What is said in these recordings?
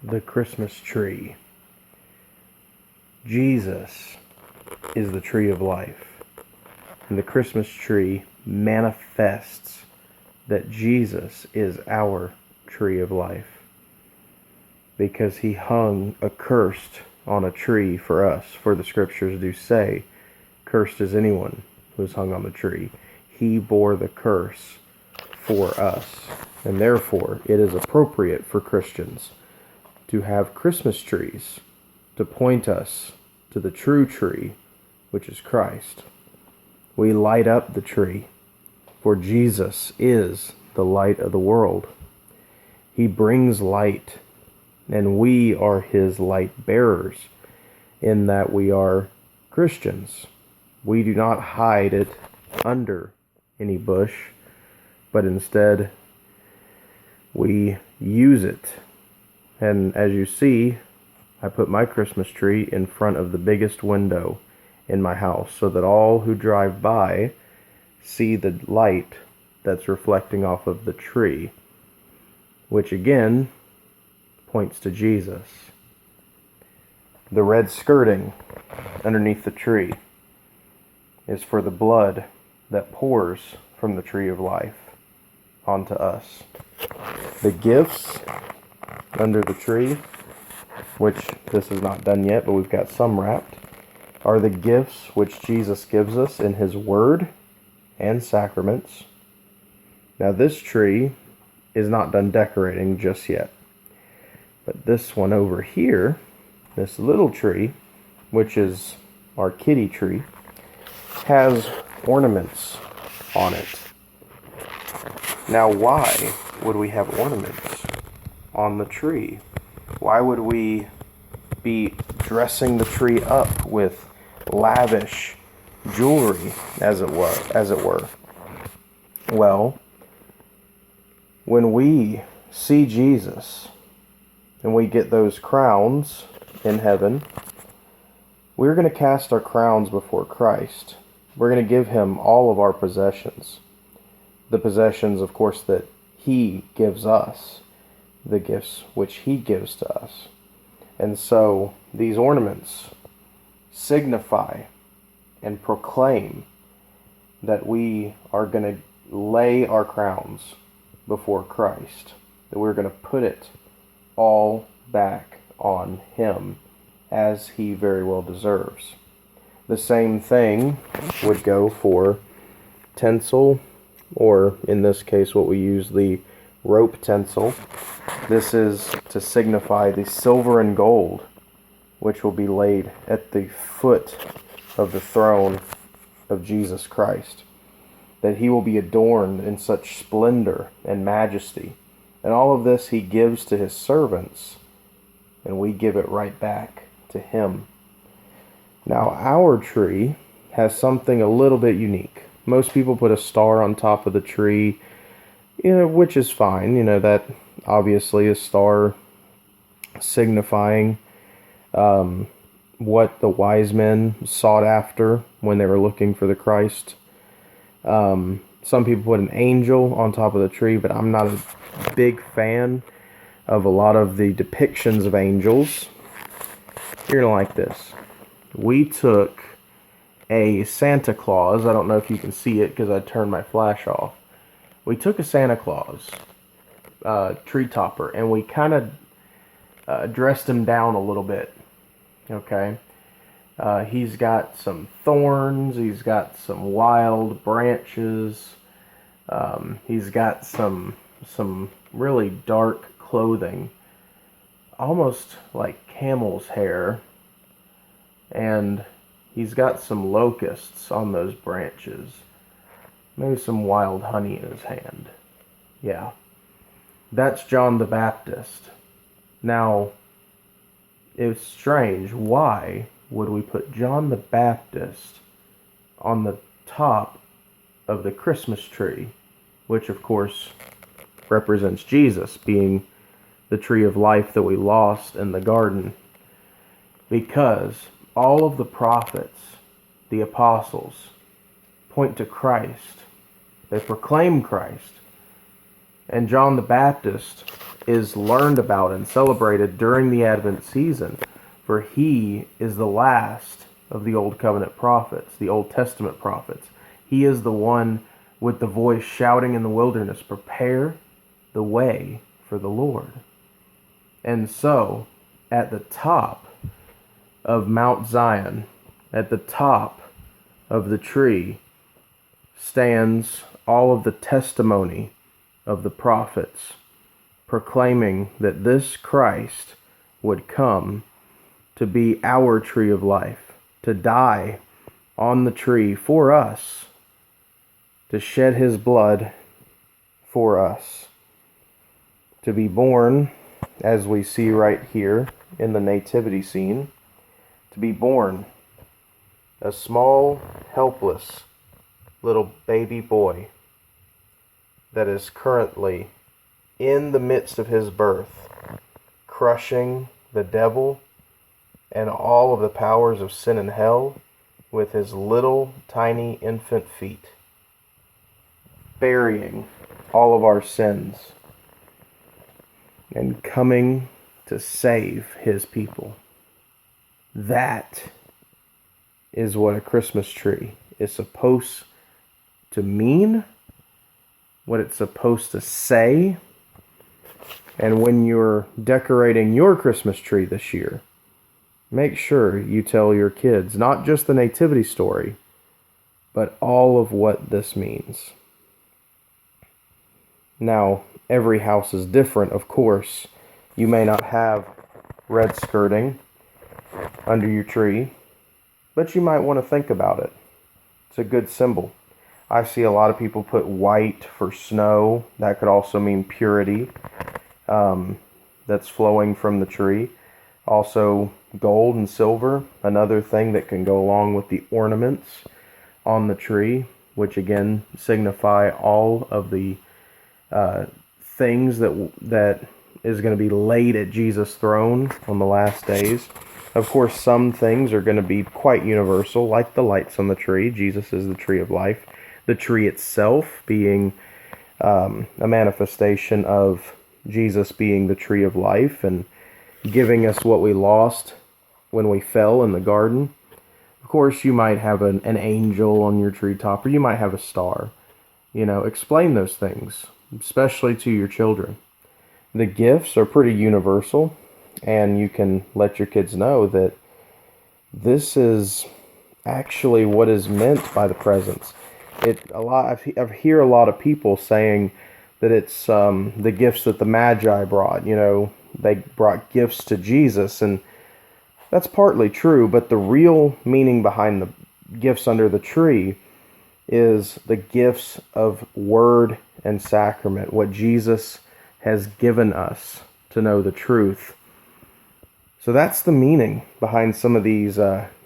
the Christmas tree. Jesus is the tree of life. And the Christmas tree manifests that Jesus is our tree of life, because he hung accursed on a tree for us. For the scriptures do say, cursed is anyone who is hung on the tree. He bore the curse for us. And therefore, it is appropriate for Christians to have Christmas trees to point us to the true tree, which is Christ. We light up the tree, for Jesus is the light of the world. He brings light, and we are his light bearers, in that we are Christians. We do not hide it under any bush, but instead we use it. And as you see, I put my Christmas tree in front of the biggest window in my house, so that all who drive by see the light that's reflecting off of the tree, which again points to Jesus. The red skirting underneath the tree is for the blood that pours from the tree of life onto us. The gifts under the tree, which this is not done yet, but we've got some wrapped, are the gifts which Jesus gives us in his word and sacraments. Now this tree is not done decorating just yet, but this one over here, this little tree, which is our kitty tree, has ornaments on it. Now why would we have ornaments on the tree? Why would we be dressing the tree up with lavish jewelry, as it were? Well, when we see Jesus and we get those crowns in heaven, we're going to cast our crowns before Christ. We're going to give him all of our possessions. The possessions, of course, that he gives us. The gifts which he gives to us. And so these ornaments signify and proclaim that we are going to lay our crowns before Christ, that we're going to put it all back on him, as he very well deserves. The same thing would go for tinsel, or in this case what we use, the rope tinsel. This is to signify the silver and gold which will be laid at the foot of the throne of Jesus Christ, that he will be adorned in such splendor and majesty. And all of this he gives to his servants, and we give it right back to him. Now our tree has something a little bit unique. Most people put a star on top of the tree, which is fine. That obviously is star signifying what the wise men sought after when they were looking for the Christ. Some people put an angel on top of the tree, but I'm not a big fan of a lot of the depictions of angels. You're going to like this. We took a Santa Claus. I don't know if you can see it because I turned my flash off. We took a Santa Claus tree topper, and we kind of dressed him down a little bit. Okay? He's got some thorns. He's got some wild branches. He's got some really dark clothing, almost like camel's hair, and he's got some locusts on those branches. Maybe some wild honey in his hand. Yeah. That's John the Baptist. Now, it's strange. Why would we put John the Baptist on the top of the Christmas tree, which of course represents Jesus being the tree of life that we lost in the garden? Because all of the prophets, the apostles, point to Christ. They proclaim Christ. And John the Baptist is learned about and celebrated during the Advent season, for he is the last of the Old Covenant prophets, the Old Testament prophets. He is the one with the voice shouting in the wilderness, "Prepare the way for the Lord." And so, at the top of Mount Zion, at the top of the tree, stands all of the testimony of the prophets, proclaiming that this Christ would come to be our tree of life, to die on the tree for us, to shed his blood for us, to be born, as we see right here in the nativity scene, to be born a small, helpless little baby boy that is currently in the midst of his birth, crushing the devil and all of the powers of sin and hell with his little tiny infant feet, burying all of our sins and coming to save his people. That is what a Christmas tree is supposed to mean, what it's supposed to say. And when you're decorating your Christmas tree this year, make sure you tell your kids not just the nativity story, but all of what this means. Now, every house is different, of course. You may not have red skirting under your tree, but you might want to think about it. It's a good symbol. I see a lot of people put white for snow. That could also mean purity that's flowing from the tree. Also, gold and silver, another thing that can go along with the ornaments on the tree, which again signify all of the things that is going to be laid at Jesus' throne on the last days. Of course, some things are going to be quite universal, like the lights on the tree. Jesus is the tree of life. The tree itself being a manifestation of Jesus being the tree of life and giving us what we lost when we fell in the garden. Of course, you might have an angel on your treetop, or you might have a star. Explain those things, especially to your children. The gifts are pretty universal, and you can let your kids know that this is actually what is meant by the presents. I hear a lot of people saying that it's the gifts that the Magi brought. They brought gifts to Jesus, and that's partly true, but the real meaning behind the gifts under the tree is the gifts of word and sacrament, what Jesus has given us to know the truth. So that's the meaning behind some of these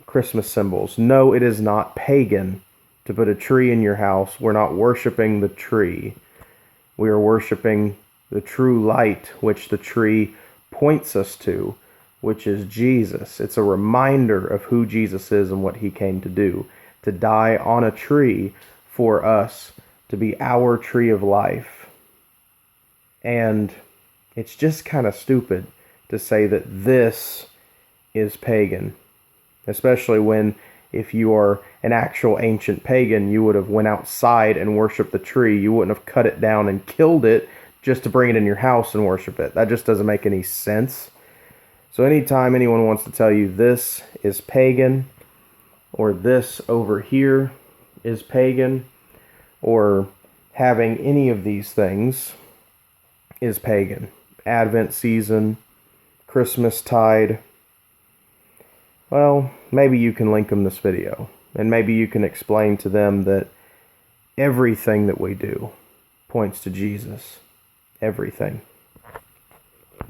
Christmas symbols. No, it is not pagan to put a tree in your house. We're not worshiping the tree. We are worshiping the true light, which the tree points us to, which is Jesus. It's a reminder of who Jesus is and what he came to do, to die on a tree for us, to be our tree of life. And it's just kind of stupid to say that this is pagan, especially when, if you are an actual ancient pagan, you would have went outside and worshiped the tree. You wouldn't have cut it down and killed it just to bring it in your house and worship it. That just doesn't make any sense. So anytime anyone wants to tell you this is pagan, or this over here is pagan, or having any of these things is pagan. Advent season, Christmas tide. Well, maybe you can link them this video, and maybe you can explain to them that everything that we do points to Jesus. Everything.